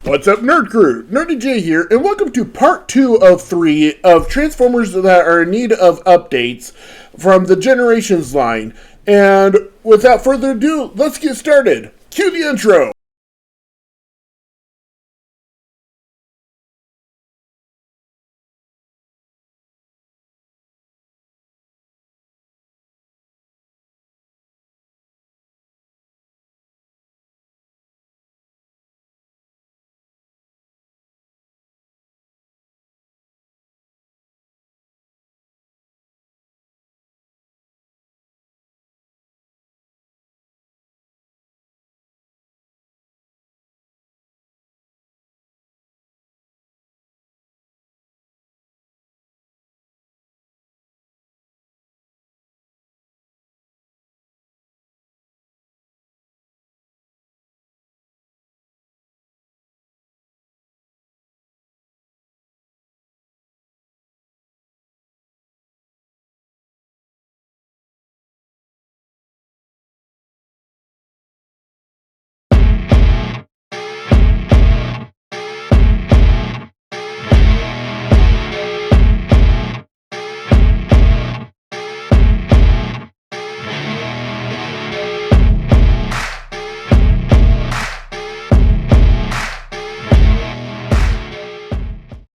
What's up, Nerd Crew? Nurdie J here, and welcome to part 2 of 3 of Transformers that are in need of updates from the Generations line. And without further ado, let's get started. Cue the intro!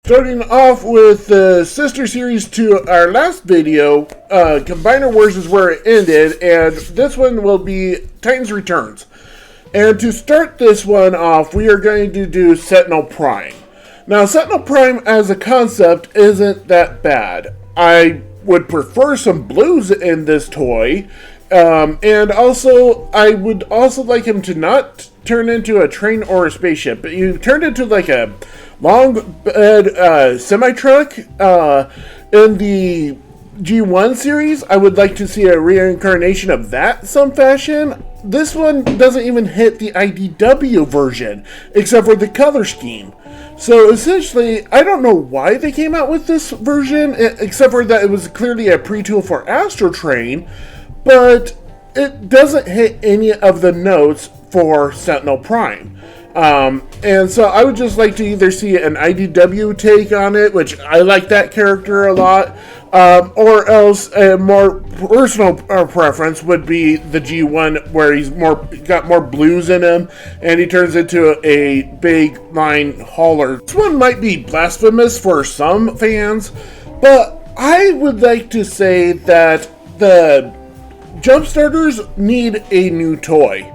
Starting off with the sister series to our last video, Combiner Wars is where it ended, and this one will be Titans Returns. And to start this one off, we are going to do Sentinel Prime. Now, Sentinel Prime as a concept isn't that bad. I would prefer some blues in this toy, and also, I would also like him to not turn into a train or a spaceship, but you turned into like a long bed semi-truck in the G1 series. I would like to see a reincarnation of that some fashion. This one doesn't even hit the IDW version, except for the color scheme. So essentially, I don't know why they came out with this version, except for that it was clearly a pre-tool for Astro Train, but it doesn't hit any of the notes for Sentinel Prime. And so I would just like to either see an IDW take on it, which I like that character a lot, or else a more personal preference would be the G1, where he's got more blues in him, and he turns into a big line hauler. This one might be blasphemous for some fans, but I would like to say that the Jumpstarters need a new toy.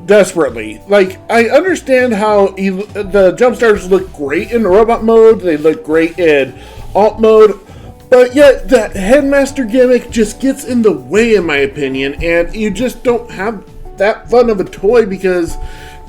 Desperately. Like, I understand how the Jumpstarters look great in robot mode, they look great in alt mode, but yet the Headmaster gimmick just gets in the way, in my opinion, and you just don't have that fun of a toy because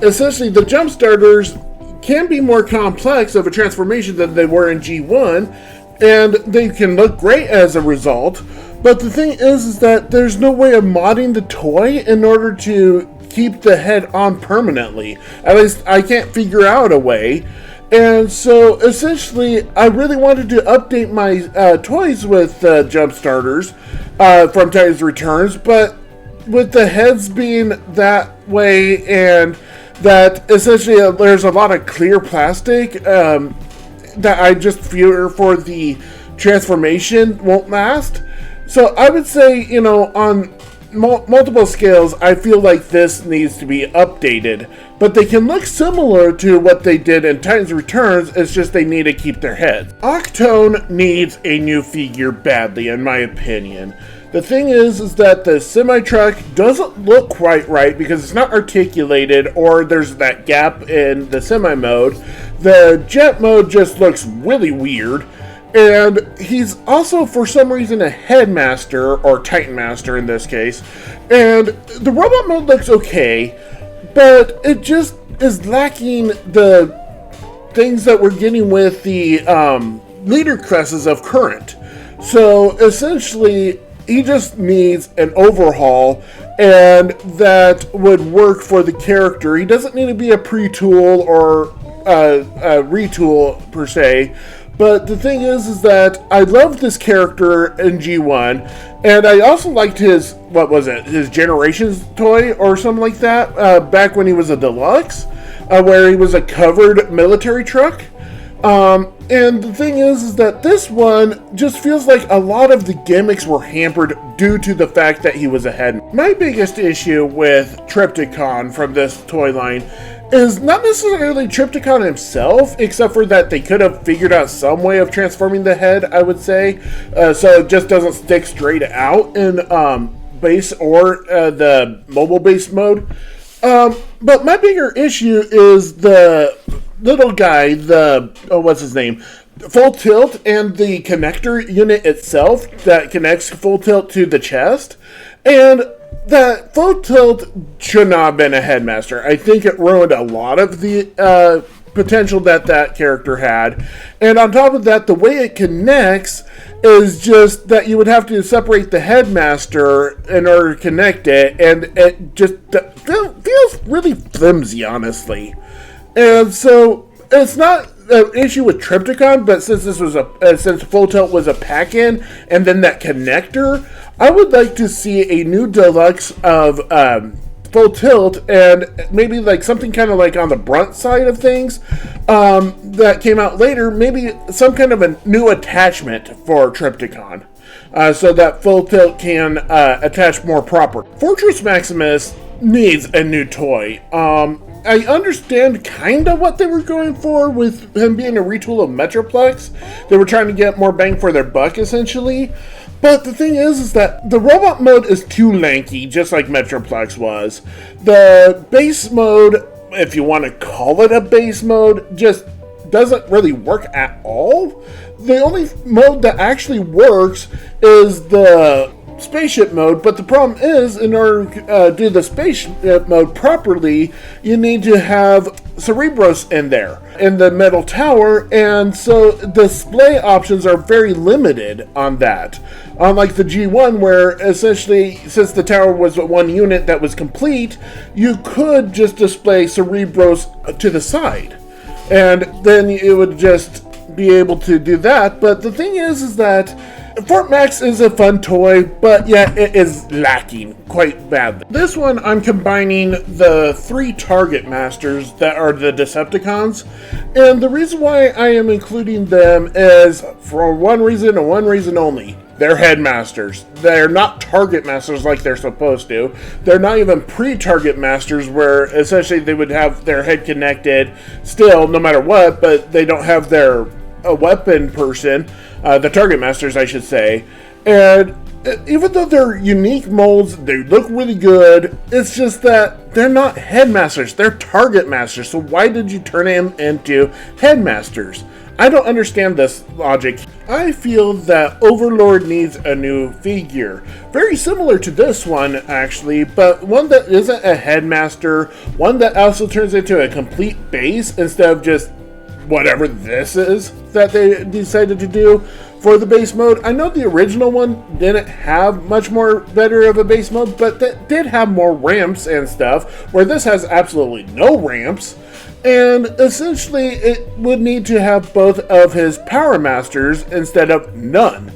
essentially the Jumpstarters can be more complex of a transformation than they were in G1, and they can look great as a result, but the thing is that there's no way of modding the toy in order to keep the head on permanently. At least I can't figure out a way. And so essentially I really wanted to update my toys with Jumpstarters from Titans Returns, but with the heads being that way and that essentially there's a lot of clear plastic that I just fear for the transformation won't last. So I would say, you know, on multiple scales, I feel like this needs to be updated, but they can look similar to what they did in Titans Returns, it's just they need to keep their heads. Octone needs a new figure badly, in my opinion. The thing is that the semi-truck doesn't look quite right because it's not articulated, or there's that gap in the semi-mode. The jet mode just looks really weird. And he's also, for some reason, a Headmaster, or Titan Master in this case. And the robot mode looks okay, but it just is lacking the things that we're getting with the leader classes of Current. So, essentially, he just needs an overhaul, and that would work for the character. He doesn't need to be a pre-tool or a retool, per se. But the thing is that I loved this character in G1, and I also liked his, his Generations toy or something like that, back when he was a deluxe. where he was a covered military truck. And the thing is that this one just feels like a lot of the gimmicks were hampered due to the fact that he was a head. My biggest issue with Trypticon from this toy line is not necessarily Trypticon himself, except for that they could have figured out some way of transforming the head, I would say, so it just doesn't stick straight out in base or the mobile base mode. But my bigger issue is the little guy, what's his name? Full Tilt, and the connector unit itself that connects Full Tilt to the chest. And that Full Tilt should not have been a headmaster. I think it ruined a lot of the potential that character had. And on top of that, the way it connects is just that you would have to separate the headmaster in order to connect it, and it just feels really flimsy, honestly. And so it's not an issue with Trypticon, but since this was since Full Tilt was a pack-in and then that connector, I would like to see a new deluxe of Full Tilt, and maybe like something kind of like on the brunt side of things that came out later, maybe some kind of a new attachment for Trypticon. So that Full Tilt can attach more proper. Fortress Maximus needs a new toy. I understand kind of what they were going for with him being a retool of Metroplex. They were trying to get more bang for their buck, essentially. But the thing is that the robot mode is too lanky, just like Metroplex was. The base mode, if you want to call it a base mode, just doesn't really work at all. The only mode that actually works is the spaceship mode, but the problem is, in order to do the spaceship mode properly, you need to have Cerebros in there, in the metal tower, and so display options are very limited on that. Unlike the G1, where essentially, since the tower was one unit that was complete, you could just display Cerebros to the side, and then it would just be able to do that. But the thing is that Fort Max is a fun toy, but yet it is lacking quite badly. This one, I'm combining the 3 target masters that are the Decepticons, and the reason why I am including them is for one reason and one reason only. They're headmasters. They're not target masters like they're supposed to. They're not even pre-target masters, where essentially they would have their head connected still no matter what, but they don't have their weapon person, the target masters I should say. And even though they're unique molds, they look really good, it's just that they're not headmasters, they're target masters. So why did you turn them into headmasters? I don't understand this logic. I feel that Overlord needs a new figure. Very similar to this one, actually, but one that isn't a headmaster, one that also turns into a complete base instead of just whatever this is that they decided to do for the base mode. I know the original one didn't have much more better of a base mode, but that did have more ramps and stuff, where this has absolutely no ramps. And essentially it would need to have both of his power masters instead of none.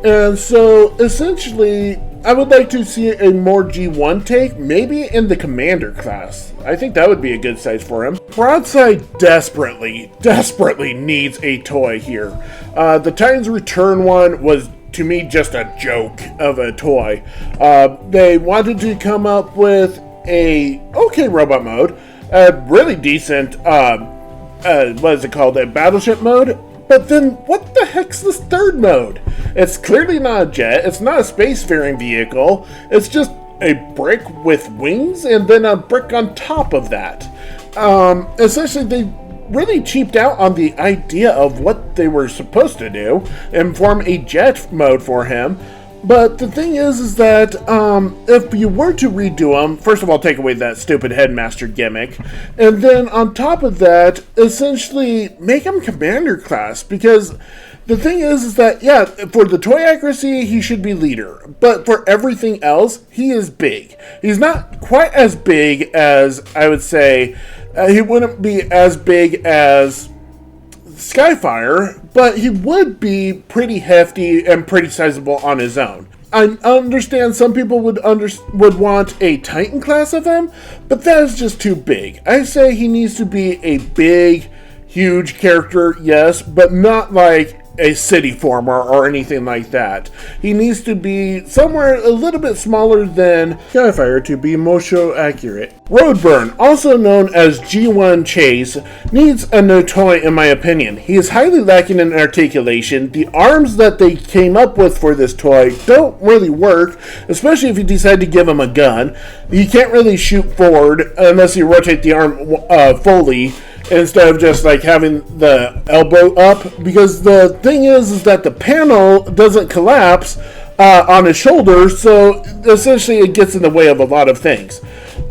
And so essentially I would like to see a more G1 take, maybe in the commander class. I think that would be a good size for him. Broadside desperately needs a toy here. The Titans Return one was, to me, just a joke of a toy. They wanted to come up with a okay robot mode, a really decent, what is it called, a battleship mode. But then, what the heck's this third mode? It's clearly not a jet, it's not a spacefaring vehicle, it's just a brick with wings and then a brick on top of that. Essentially, they really cheaped out on the idea of what they were supposed to do and form a jet mode for him. But the thing is that if you were to redo them, first of all, take away that stupid headmaster gimmick, and then on top of that, essentially make him commander class, because the thing is that, yeah, for the toy accuracy, he should be leader, but for everything else, he is big. He's not quite as big as, I would say, he wouldn't be as big as Skyfire, but he would be pretty hefty and pretty sizable on his own. I understand some people would want a Titan class of him, but that is just too big. I say he needs to be a big, huge character, yes, but not like a city former or anything like that. He needs to be somewhere a little bit smaller than Skyfire to be motion accurate. Roadburn, also known as G1 Chase, needs a new toy in my opinion. He is highly lacking in articulation. The arms that they came up with for this toy don't really work, especially if you decide to give him a gun. You can't really shoot forward unless you rotate the arm fully, instead of just like having the elbow up, because the thing is that the panel doesn't collapse on his shoulder, so essentially it gets in the way of a lot of things.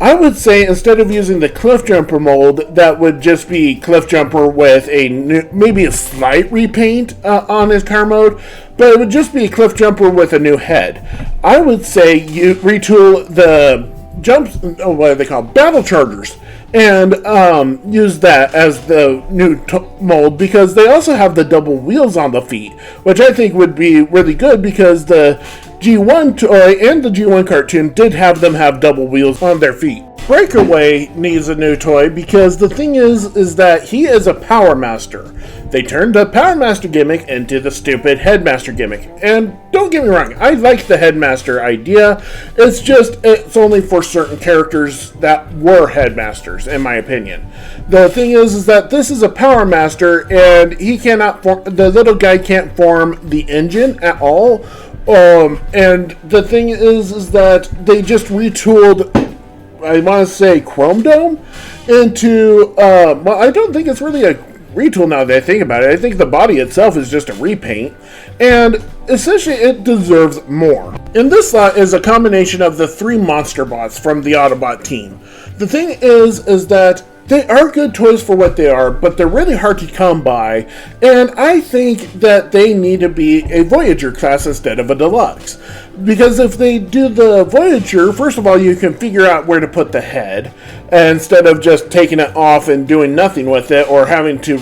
I would say instead of using the Cliff Jumper mold, that would just be Cliff Jumper with maybe a slight repaint on his car mode, but it would just be a Cliff Jumper with a new head. I would say you retool the what are they called? Battle Chargers, and use that as the new mold, because they also have the double wheels on the feet, which I think would be really good, because the G1 toy and the G1 cartoon did have them have double wheels on their feet. Breakaway needs a new toy, because the thing is that he is a Power Master. They turned the Power Master gimmick into the stupid Headmaster gimmick. And don't get me wrong, I like the Headmaster idea. It's only for certain characters that were Headmasters, in my opinion. The thing is that this is a Power Master, and he cannot the little guy can't form the engine at all. And the thing is that they just retooled, I want to say, Chrome Dome into, I don't think it's really a retool now that I think about it. I think the body itself is just a repaint, and essentially it deserves more. And this lot is a combination of the 3 monster bots from the Autobot team. The thing is that they are good toys for what they are, but they're really hard to come by, and I think that they need to be a Voyager class instead of a Deluxe. Because if they do the Voyager, first of all, you can figure out where to put the head, instead of just taking it off and doing nothing with it, or having to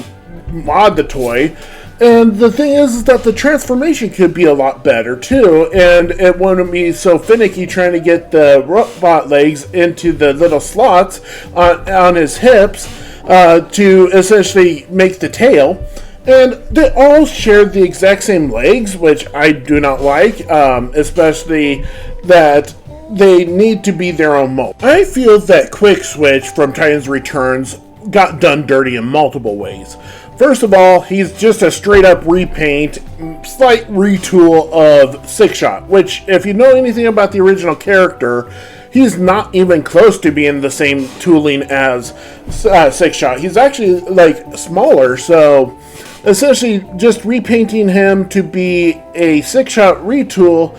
mod the toy. And the thing is that the transformation could be a lot better too, and it wouldn't be so finicky trying to get the robot legs into the little slots on his hips to essentially make the tail. And they all share the exact same legs, which I do not like, especially that they need to be their own mold. I feel that Quick Switch from Titans Returns got done dirty in multiple ways. First of all, he's just a straight up repaint, slight retool of Six Shot, which, if you know anything about the original character, he's not even close to being the same tooling as Six Shot. He's actually like smaller, so essentially just repainting him to be a Six Shot retool,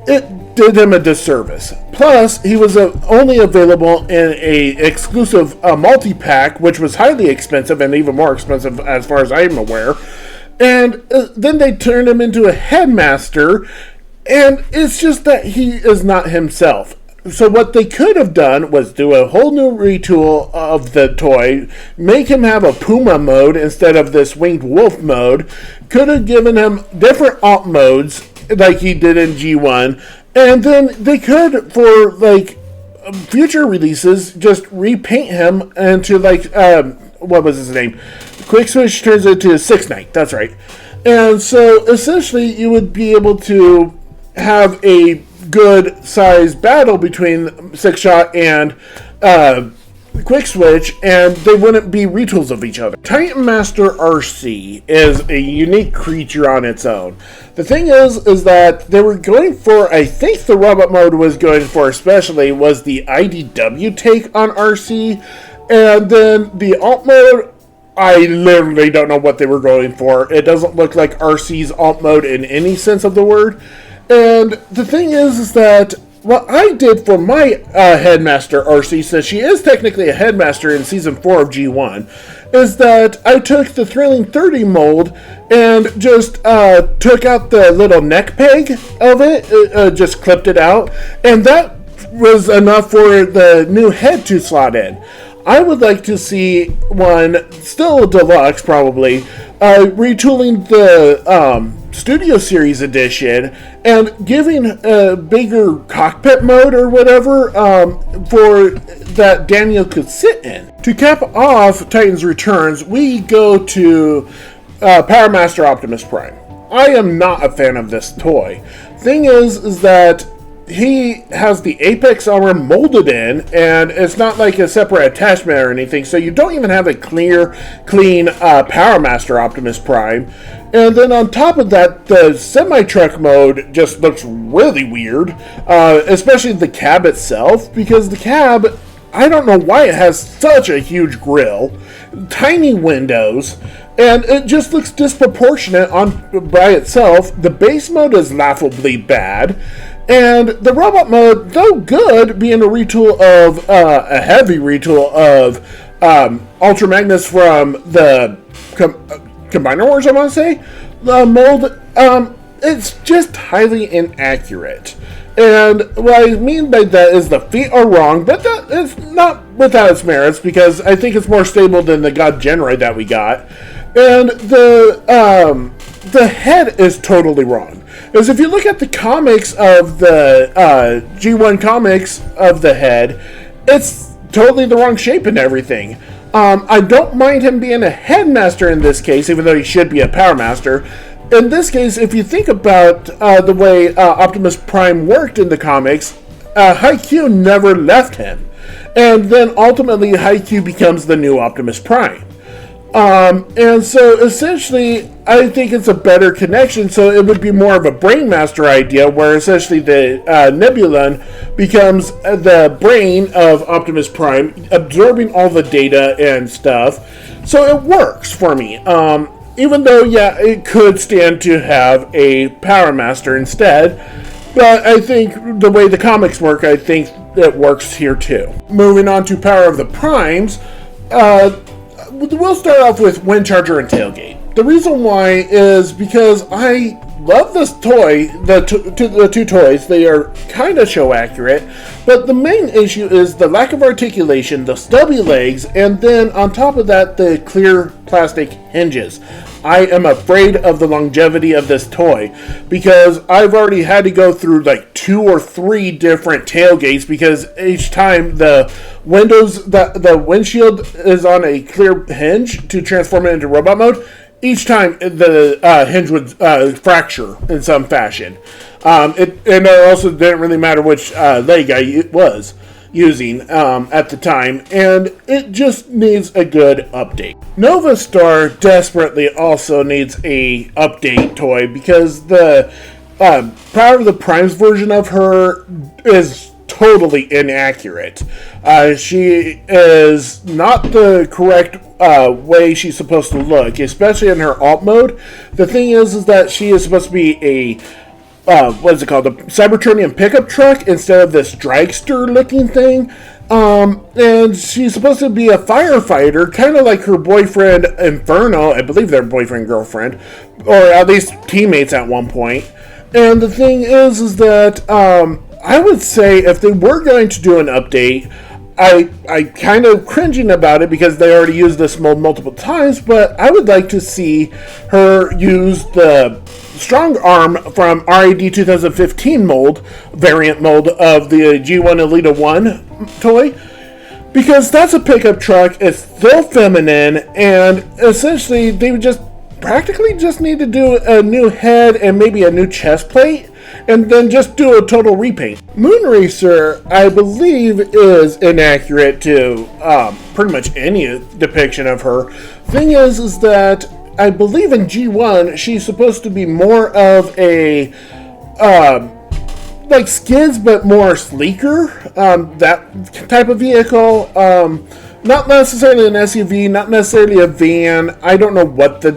it did him a disservice. Plus, he was only available in a exclusive multi-pack, which was highly expensive and even more expensive as far as I'm aware. And then they turned him into a Headmaster, and it's just that he is not himself. So what they could have done was do a whole new retool of the toy, make him have a Puma mode instead of this Winged Wolf mode, could have given him different alt modes like he did in G1, and then they could, for like future releases, just repaint him into like, what was his name? Quick Switch turns into Six Knight, that's right. And so essentially you would be able to have a good size battle between Six Shot and Quick Switch, and they wouldn't be retools of each other. Titan Master RC is a unique creature on its own. The thing is that they were going for, I think the robot mode was going for especially, was the IDW take on RC, and then the alt mode, I literally don't know what they were going for. It doesn't look like RC's alt mode in any sense of the word. And the thing is that what I did for my Headmaster RC, since she is technically a Headmaster in Season 4 of G1, is that I took the Thrilling 30 mold and just took out the little neck peg of it, just clipped it out, and that was enough for the new head to slot in. I would like to see one, still a deluxe probably, retooling the Studio Series edition and giving a bigger cockpit mode or whatever for that Daniel could sit in. To cap off Titans Returns, we go to Power Master Optimus Prime. I am not a fan of this toy. Thing is that he has the Apex armor molded in, and it's not like a separate attachment or anything, so you don't even have a clean Power Master Optimus Prime. And then on top of that, the semi-truck mode just looks really weird, especially the cab itself, because the cab, I don't know why it has such a huge grille, tiny windows, and it just looks disproportionate by itself. The base mode is laughably bad, and the robot mode, though good, being a retool of a heavy retool of Ultra Magnus from the Combiner Wars, I want to say, the mold, it's just highly inaccurate. And what I mean by that is the feet are wrong, but that is not without its merits, because I think it's more stable than the God Genroid that we got. And the head is totally wrong. Because if you look at the comics of the G1 comics of the head, it's totally the wrong shape and everything. I don't mind him being a headmaster in this case, even though he should be a Power Master. In this case, if you think about the way Optimus Prime worked in the comics, Haikyuu never left him. And then ultimately Haikyuu becomes the new Optimus Prime. And so essentially, I think it's a better connection, so it would be more of a Brainmaster idea, where essentially the Nebulon becomes the brain of Optimus Prime, absorbing all the data and stuff. So it works for me. Even though, yeah, it could stand to have a Power Master instead, but I think the way the comics work, I think it works here too. Moving on to Power of the Primes, we'll start off with Windcharger and Tailgate. The reason why is because I love this toy, the two toys. They are kind of show accurate, but the main issue is the lack of articulation, the stubby legs, and then on top of that, the clear plastic hinges. I am afraid of the longevity of this toy because I've already had to go through like 2 or 3 different tailgates because each time the windshield is on a clear hinge to transform it into robot mode. Each time the hinge would fracture in some fashion. And it also didn't really matter which leg I was using at the time, and it just needs a good update. Nova Star desperately also needs a update toy because the Power of the Primes version of her is totally inaccurate. She is not the correct way she's supposed to look, especially in her alt mode. The thing is that she is supposed to be a what is it called? The Cybertronian pickup truck instead of this dragster looking thing. And she's supposed to be a firefighter, kind of like her boyfriend Inferno. I believe they're boyfriend girlfriend, or at least teammates at one point. And the thing is that I would say if they were going to do an update, I kind of cringing about it because they already used this mold multiple times, but I would like to see her use the strong arm from RAD 2015 mold, variant mold of the G1 Elita 1 toy, because that's a pickup truck, it's still feminine, and essentially they would just practically just need to do a new head and maybe a new chest plate, and then just do a total repaint. Moonracer, I believe, is inaccurate to pretty much any depiction of her. Thing is that I believe in G1, she's supposed to be more of a like Skids, but more sleeker. That type of vehicle. Not necessarily an SUV, not necessarily a van. I don't know what the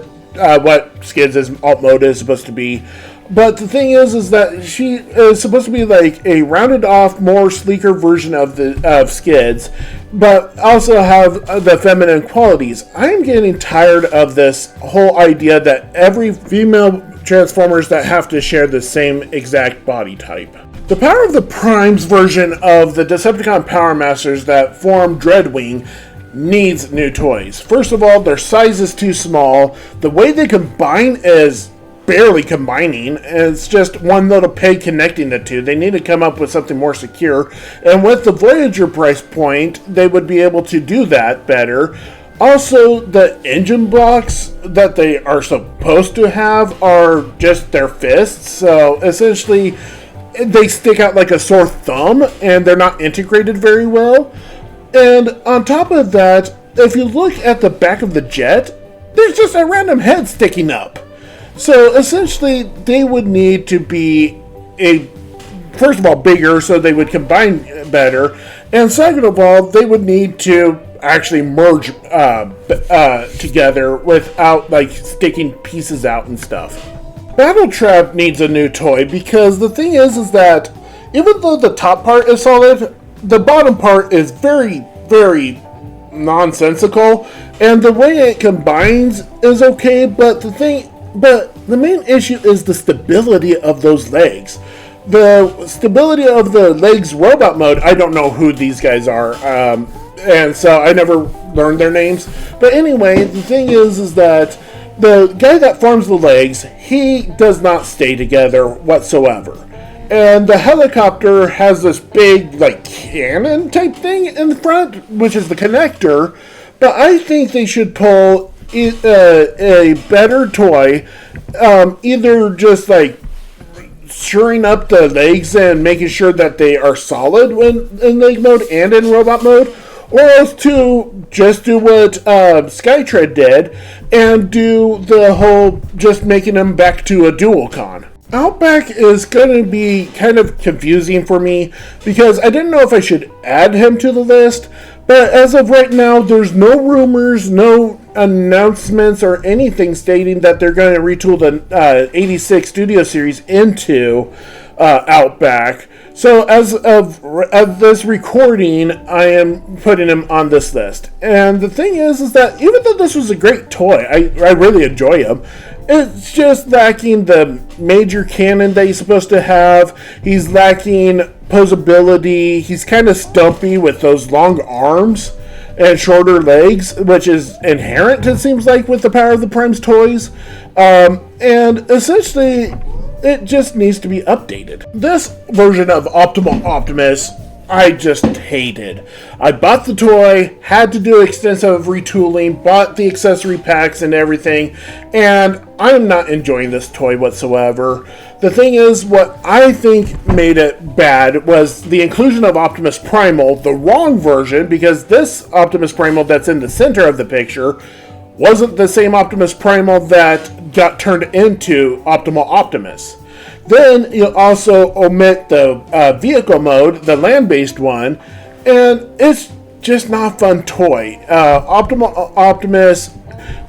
what Skids' alt mode is supposed to be. But the thing is that she is supposed to be like a rounded off, more sleeker version of Skids, but also have the feminine qualities. I'm getting tired of this whole idea that every female Transformers that have to share the same exact body type. The Power of the Primes version of the Decepticon Power Masters that form Dreadwing needs new toys. First of all, their size is too small. The way they combine is barely combining. It's just one little peg connecting the two. They need to come up with something more secure. And with the Voyager price point, they would be able to do that better. Also, the engine blocks that they are supposed to have are just their fists. So essentially, they stick out like a sore thumb, and they're not integrated very well. And on top of that, if you look at the back of the jet, there's just a random head sticking up. So essentially, they would need to be first of all, bigger, so they would combine better. And second of all, they would need to actually merge together without like sticking pieces out and stuff. Battle Trap needs a new toy because the thing is that even though the top part is solid, the bottom part is very, very nonsensical, and the way it combines is okay, but the main issue is the stability of those legs. The stability of the legs robot mode, I don't know who these guys are, and so I never learned their names. But anyway, the thing is that the guy that forms the legs, he does not stay together whatsoever. And the helicopter has this big, like, cannon type thing in the front, which is the connector. But I think they should pull a better toy, either just, like, shoring up the legs and making sure that they are solid when in leg mode and in robot mode, or else to just do what Skytread did and do the whole just making them back to a dual con. Outback is going to be kind of confusing for me because I didn't know if I should add him to the list, but as of right now, there's no rumors, no announcements, or anything stating that they're going to retool the 86 Studio Series into Outback. So as of this recording, I am putting him on this list. And the thing is that even though this was a great toy, I really enjoy him, it's just lacking the major cannon that he's supposed to have. He's lacking posability. He's kind of stumpy with those long arms and shorter legs, which is inherent, it seems like, with the Power of the Primes toys. And essentially, it just needs to be updated. This version of Optimal Optimus, I just hated. I bought the toy, had to do extensive retooling, bought the accessory packs and everything, and I'm not enjoying this toy whatsoever. The thing is, what I think made it bad was the inclusion of Optimus Primal, the wrong version, because this Optimus Primal that's in the center of the picture wasn't the same Optimus Primal that got turned into Optimal Optimus. Then you also omit the vehicle mode, the land-based one, and it's just not a fun toy. Optimal Optimus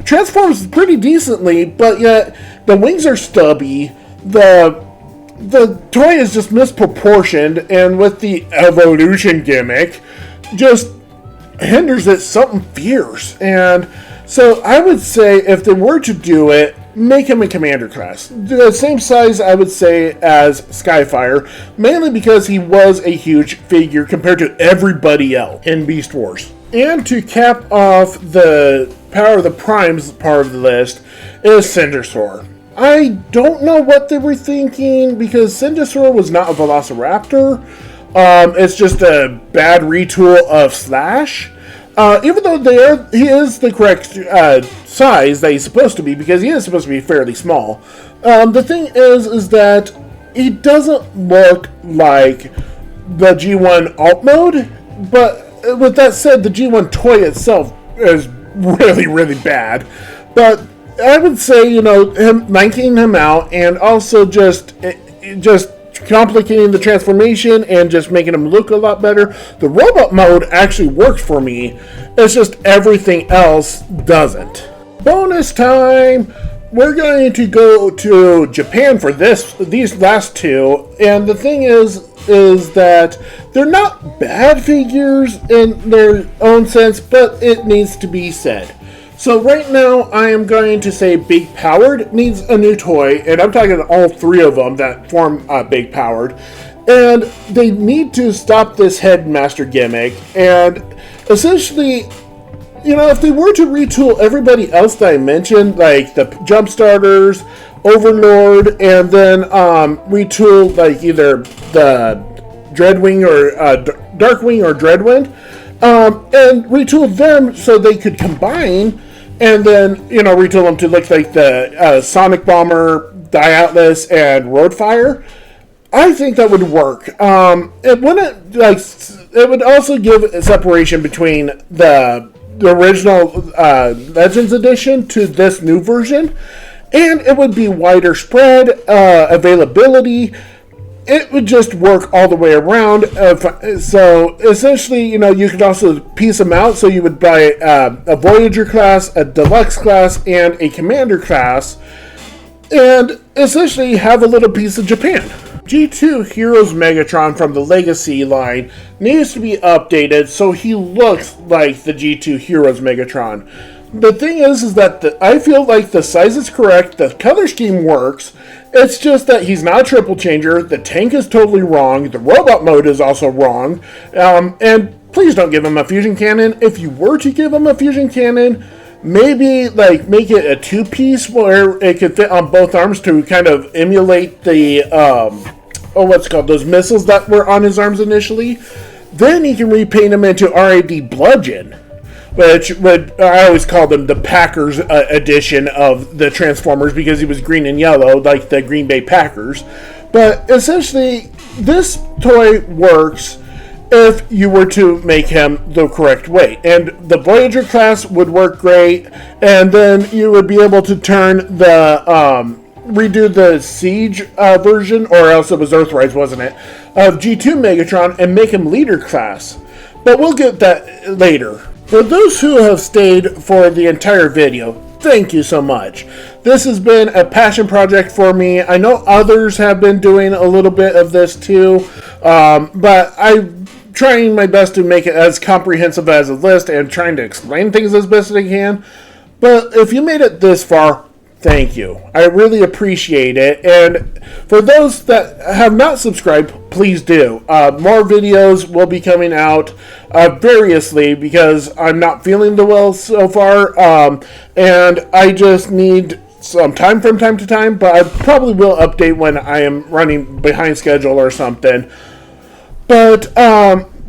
transforms pretty decently, but yet the wings are stubby. The toy is just misproportioned, and with the evolution gimmick, just hinders it something fierce. And so I would say if they were to do it, make him a commander class. The same size, I would say, as Skyfire, mainly because he was a huge figure compared to everybody else in Beast Wars. And to cap off the Power of the Primes part of the list is Cindersaur. I don't know what they were thinking, because Cindersaur was not a Velociraptor. It's just a bad retool of Slash. Even though he is the correct size that he's supposed to be, because he is supposed to be fairly small. The thing is that he doesn't look like the G1 alt mode, but with that said, the G1 toy itself is really, really bad. But I would say, him knocking him out, and also just complicating the transformation and just making him look a lot better. The robot mode actually works for me. It's just everything else doesn't. Bonus time! We're going to go to Japan for these last two, and the thing is that they're not bad figures in their own sense, but it needs to be said. So right now, I am going to say Big Powered needs a new toy, and I'm talking all three of them that form Big Powered, and they need to stop this Headmaster gimmick, and essentially, if they were to retool everybody else that I mentioned, like the Jump Starters, Overlord, and then retool like either the Dreadwing or Darkwing or Dreadwind, and retool them so they could combine, and then retool them to look like the Sonic Bomber, Diatlas, and Roadfire. I think that would work. It wouldn't it would also give a separation between the original Legends edition to this new version, and it would be wider spread availability. It would just work all the way around. So essentially, you could also piece them out. So you would buy a Voyager class, a Deluxe class, and a Commander class, and essentially have a little piece of Japan. G2 Heroes Megatron from the Legacy line needs to be updated so he looks like the G2 Heroes Megatron. The thing is that I feel like the size is correct, the color scheme works, it's just that he's not a triple changer, the tank is totally wrong, the robot mode is also wrong, and please don't give him a fusion cannon. If you were to give him a fusion cannon, maybe make it a two-piece where it could fit on both arms to kind of emulate the those missiles that were on his arms initially. Then he can repaint them into RAD Bludgeon, which I always call them the Packers edition of the Transformers because he was green and yellow like the Green Bay Packers. But essentially, this toy works if you were to make him the correct way. And the Voyager class would work great, and then you would be able to turn the redo the Siege version, or else it was Earthrise, wasn't it, of G2 Megatron and make him leader class. But we'll get that later. For those who have stayed for the entire video, thank you so much. This has been a passion project for me. I know others have been doing a little bit of this too, but I'm trying my best to make it as comprehensive as a list and trying to explain things as best as I can. But if you made it this far, thank you. I really appreciate it. And for those that have not subscribed, please do. More videos will be coming out variously because I'm not feeling the well so far. And I just need some time from time to time. But I probably will update when I am running behind schedule or something. But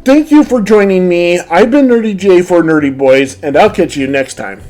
thank you for joining me. I've been Nurdie J for Nurdie Boyz, and I'll catch you next time.